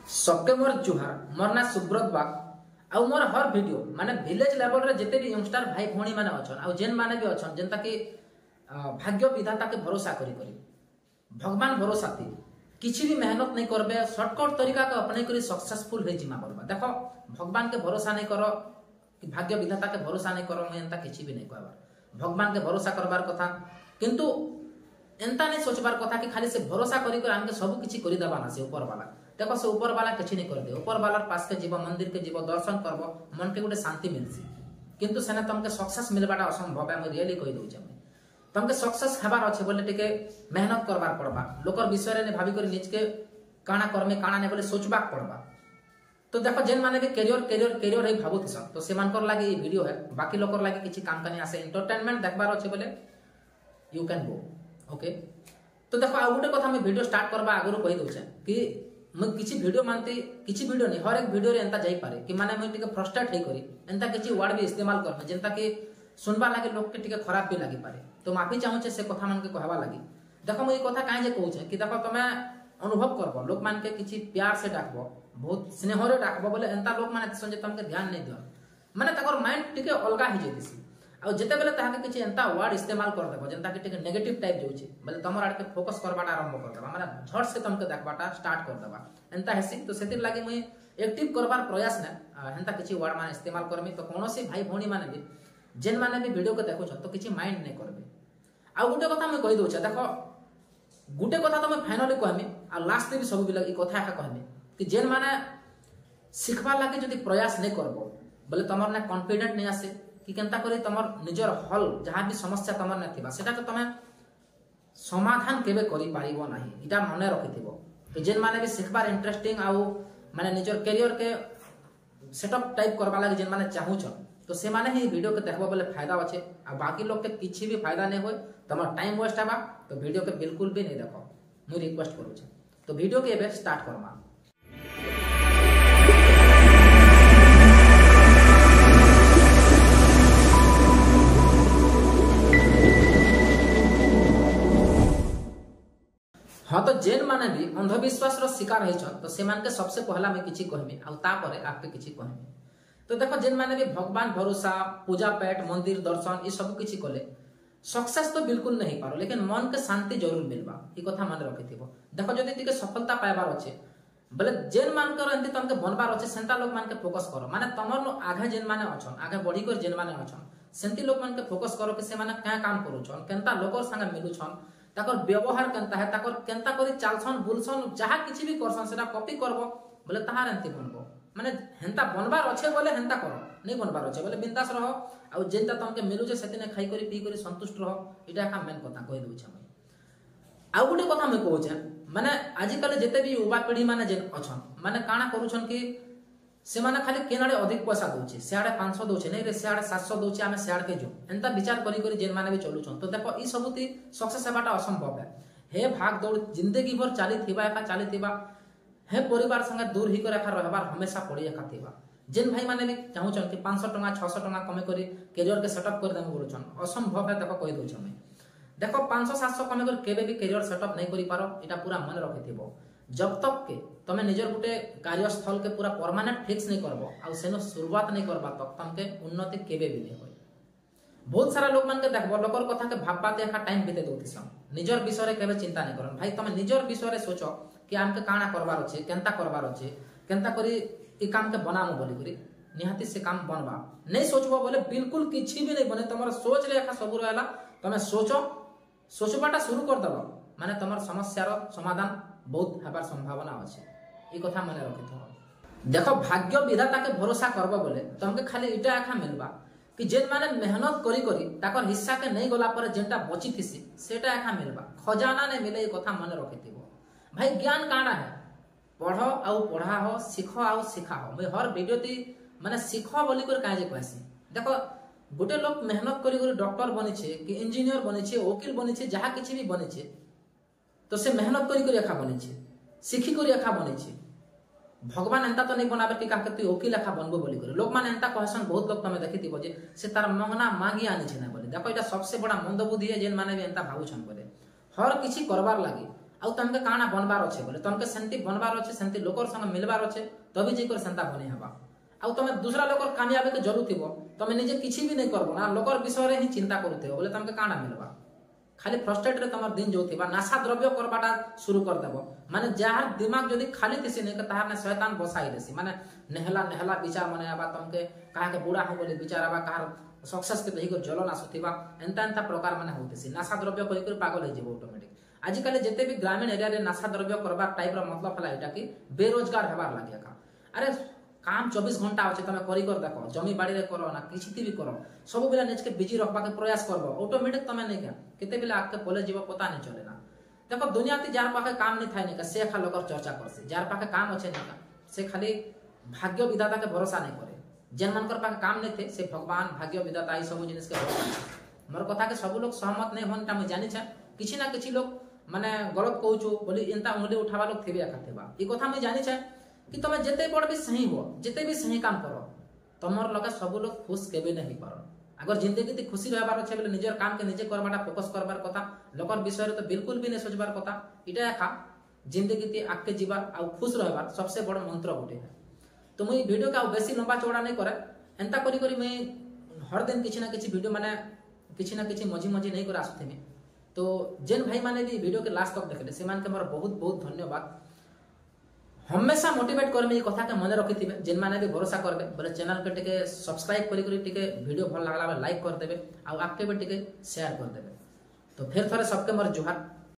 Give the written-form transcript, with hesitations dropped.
सबके मोर जुहार मोर ना सुब्रत बाग आउ मोर हर वीडियो माने विलेज लेवल रे जिते भी यंगस्टर भाई भौणी माने अछन आउ जेन माने भी अछन जेनता कि भाग्य विधाता के भरोसा करी भगवान भरोसा थी किसी भी मेहनत नहीं करबे शॉर्टकट तरीका के अपने करी सक्सेसफुल हे जिमा करबा देखो भगवान के भरोसा नहीं करो कि भाग्य विधाता के भरोसा नहीं करो मैं एंता किसी भी नहीं कहबार भगवान के भरोसा करबार कथा किंतु एंता नहीं सोचबार कथा कि खाली से भरोसा करी कर हमके सब किछि करि देबा ना से ऊपर वाला देखो से ऊपर वाला किछि नहीं कर दे ऊपर वाला पास के जीव मंदिर के जीव दर्शन करबो मन के गोटे शांति मिलसी किंतु सेना तुमके सक्सेस मिलबाटा असंभव है मैं रियली कहि दउ छै तुमके सक्सेस हेबार अछि बोले टिके मेहनत करबार पड़बा लोकर विषय ने भाभी कर निज के काना करमे काना ने बोले सोचबा पड़बा तो देखो जेन माने भी कैरियर है भाबुत सन तो से मानकर लागे ये वीडियो है बाकी लोकर लागे किछि काम कने आसे एंटरटेनमेंट देखबार अछि बोले यू कैन गो ओके तो देखो आ गुटे कथा मैं वीडियो स्टार्ट करबा आगुरु कहि दउ छै कि मैं किछि वीडियो मानते किछि वीडियो नहीं हर एक वीडियो रे एंता जाई पारे कि माने मैं टिके फ्रस्ट्रेट हे करी एंता किछि वर्ड भी इस्तेमाल करबे जेंता कि सुनबा लागे लोग के टिके खराब भी लागी पारे तो माफी चाहू छे से कथा मन के कहबा लागी देखो मैं ये कथा काहे जे कहू छे कि देखो तमे अनुभव करबो लोग मान के किछि प्यार से डाकबो बहुत स्नेह रे डाकबो बोले एंता लोग माने संजे तुमके ध्यान नहीं दियो माने तकर माइंड टिके अलगा हे जेतिसी आ जेते बेले ताके किछि एंता वर्ड इस्तेमाल कर देबो जेंता कि टिके नेगेटिव टाइप जाउ छै बोले तमर आड़ के फोकस करबाटा आरंभ कर देबा माने झट से तुमके देखबाटा स्टार्ट कर देबा एंता हेसी तो सेतिर लागी मैं एक्टिव करबार प्रयास ने हेंता किछि वर्ड माने इस्तेमाल करमी तो कोनोसी भाई भौणी माने भी जेन माने भी वीडियो के देखो छ तो किछि माइंड नहीं करबे आ गुटे कथा मैं कहि दउ छ देखो गुटे कथा तो मैं फाइनली कहमी आ लास्ट भी सब भी ई कथा का कहमी कि जेन माने सिखबा लागे जदी प्रयास नहीं करबो बोले तमर ना कॉन्फिडेंट नहीं आसे कि केनता करी तमर निजर हल जहां भी समस्या तमर न थिबा सेटा के तमे समाधान केबे करि पारिबो नाही इटा मने रखिथिबो तो जेन माने भी सिखबार इंटरेस्टिंग आउ माने निजर करियर के सेटअप टाइप करबा लागे जेन माने चाहू छ तो से माने ही वीडियो के देखबो बोले फायदा अछि आ बाकी लोग के किछि भी फायदा नहीं होय तमर टाइम वेस्ट हेबा तो वीडियो के बिल्कुल भी नहीं देखो मैं रिक्वेस्ट करू छ तो वीडियो के एबे स्टार्ट करमा हाँ तो जेन माने भी अंधविश्वास रो शिकार है तो से मान के सबसे पहला मैं किछि कहमी आ तापरे आपके किछि कहमी तो देखो जेन माने भी भगवान भरोसा पूजा पाठ मंदिर दर्शन ये सब किछि कले सक्सेस तो बिल्कुल नहीं पारो लेकिन मन के शांति जरूर मिलबा ई कथा मन रखिथिबो देखो जदी तिके सफलता पाइबार अछि बोले जेन मान कर एंती तमके बनबार अछि सेंता लोग मान के फोकस करो माने तमर आगे जेन माने अछन आगे बढ़ी कर जेन माने अछन सेंती लोग मान के फोकस करो कि से माने क्या काम करू छन केनता लोकर संगे मिलु छन ताकर व्यवहार केनता है ताकर केनता करी चालछन बुलछन जहा किछि भी करछन सेटा कॉपी करबो बोले ताहार एंती बनबो माने हेंता बनबार अच्छे बोले हेंता करो नहीं बनबार अच्छे बोले बिंदास रहो आ जेनता तमके मिलु जे सेतिने खाई करी पी करी संतुष्ट रहो इटा का मेन कथा कहि दउ छै आ गुटे कथा मैं कहू छै माने आजिकल जेते भी युवा पीढ़ी माने जे अछन माने काना करू छन कि से माने खाली केनाडे अधिक पैसा दउ छै सेआडे 500 दउ छै नहीं रे सेआडे 700 दउ छै हमें सेआड के जो एंता विचार करी करी जेन माने भी चलु छन तो देखो ई सबुती सक्सेस हेबाटा असंभव है हे भाग दौड़ जिंदगी भर चाली थिबा हे परिवार संगे दूर ही कर रहबार हमेशा पड़ी एका थिबा जेन भाई माने भी चाहू छन कि 500 टका 600 टका कमे करी कैरियर के सेटअप कर देम बोलछन असंभव है देखो कहि दउ छै मैं देखो 500 700 कमे कर केबे भी कैरियर सेटअप नहीं करी पारो एटा पूरा मन रखिथिबो जब तक के तमे निजर गुटे कार्यस्थल के पूरा परमानेंट फिक्स नहीं करबो आ सेनो शुरुआत नहीं करबा तक तमके उन्नति केबे भी नहीं होय बहुत सारा लोग मान के देखबो लोकर कथा के भाबपाते एका टाइम बिते दउथिसन निजर विषय रे केबे चिंता नहीं करन भाई तमे निजर विषय रे सोचो कि हमके काना करबार अछि केनता करबार अछि केनता करी ई काम के बनामु बोली करी निहाती से काम बनबा नहीं सोचबो बोले बिल्कुल किछि भी नहीं बने तमर सोच ले एका सब रहला तमे सोचबाटा शुरू कर दबो माने तमर समस्या रो समाधान बहुत हेबार संभावना अछि ई कथा माने रखिथो देखो भाग्य विधाता के भरोसा करबो बोले तमके खाली इटा एका मिलबा कि जेन माने मेहनत करी करी ताकर हिस्सा के नहीं गला पर जेनटा बची थिसी सेटा एका मिलबा खजाना ने मिले ई कथा माने रखिथिबो भाई ज्ञान काना है पढ़ो आउ पढ़ा हो सिखो आउ सिखा हो मैं हर वीडियो ती माने सिखो बोली कर काजे कहसी देखो गुटे लोग मेहनत करी करी डॉक्टर बनी छे कि इंजीनियर बनी छे वकील बनी छे जहा किछि भी बनी छे तो से मेहनत करी करी एखा बनी छे सिखी करी एखा बनी छे भगवान एंता तो नहीं बनाबे कि काके तू वकील एखा बनबो बोली कर लोग माने एंता कहसन बहुत लोग तमे देखिथिबो जे से तार मंगना मांगी आनी छे ना बोली देखो एटा सबसे बड़ा मंद बुद्धि है जेन माने भी एंता भाबु छन बोले हर किछि करबार लागी आउ तुमके काना बनबार अच्छे बोले तुमके सेंती बनबार अच्छे सेंती लोकर संग मिलबार अच्छे तभी जीकर सेंता बनी हवा आउ तुम दूसरा लोकर कामयाबी के जरूर थी तुम निजे किसी भी नहीं करबो ना लोकर विषय रे ही चिंता करूथे बोले तुमके काना मिलबा खाली फ्रस्ट्रेट रे तुम दिन जो थी नाशा द्रव्य करवाटा शुरू कर देबो माने जार दिमाग जदी खाली थिसी नहीं ताहार ने शैतान बसाई देसी माने नेहला नेहला विचार मने आबा तुमके काहे के बूढ़ा हो बोले विचार आबा काहर सक्सेस के देही को जलन आसुथिबा एंता एंता प्रकार माने होतेसी नाशा द्रव्य कहि कर पागल हो जेबो ऑटोमेटिक आजिकल जेते भी ग्रामीण एरिया रे नाशा द्रव्य करबा टाइप रो मतलब हला एटा कि बेरोजगार हेबार लागिया का अरे काम 24 घंटा अच्छे तुम करी कर देखो जमी बाड़ी रे करो ना किसी भी करो सब बेला निज के बिजी रखबा के प्रयास करबो ऑटोमेटिक तुम नहीं क्या केते बेला आके कॉलेज जीव पता नहीं चले ना देखो दुनिया ती जार पाखे काम नहीं थाय नहीं का से खा लोकर चर्चा करसे जार पाखे काम अच्छे नहीं का से खाली भाग्य विधाता के भरोसा नहीं करे जेन मनकर पाखे काम नहीं थे से भगवान भाग्य विधाता ई सब जिनिस के भरोसा मोर कथा के सब लोग सहमत नहीं होन ता मैं जानि छ किछि ना किछि लोग माने गलत कहूछु बोली एंता उंगली उठावा लोग थेबे खातेबा ई कथा मैं जानि छ कि तुम जिते बड़ भी सही हो जिते भी सही काम करो तुमर लगे सब लोग खुश केबे नहीं पारो अगर जिंदगी ती खुशी रहबार अच्छे बोले निजर काम के निजे करबाटा फोकस करबार कथा लोकर विषय तो बिल्कुल भी नहीं सोचबार कथा इटा एका जिंदगी ती आके जीवा आ खुश रहबार सबसे बड़ मंत्र गोटे है तो मुई वीडियो का बेसी लंबा चौड़ा नहीं करे एंता करी करी मैं हर दिन किछि ना किछि वीडियो माने किछि ना किछि मझी मझी नहीं कर आसुथे में तो जेन भाई माने भी वीडियो के लास्ट तक देखले से मान के मोर बहुत बहुत धन्यवाद हमेशा मोटिवेट करमे ये कथा के मन रखी थे जेन माने भी भरोसा करबे बोले चैनल के टिके सब्सक्राइब करी करी टिके वीडियो भल लागला लाइक कर देबे आ आपके भी टिके शेयर कर देबे तो फिर थरे सबके मोर जुहार।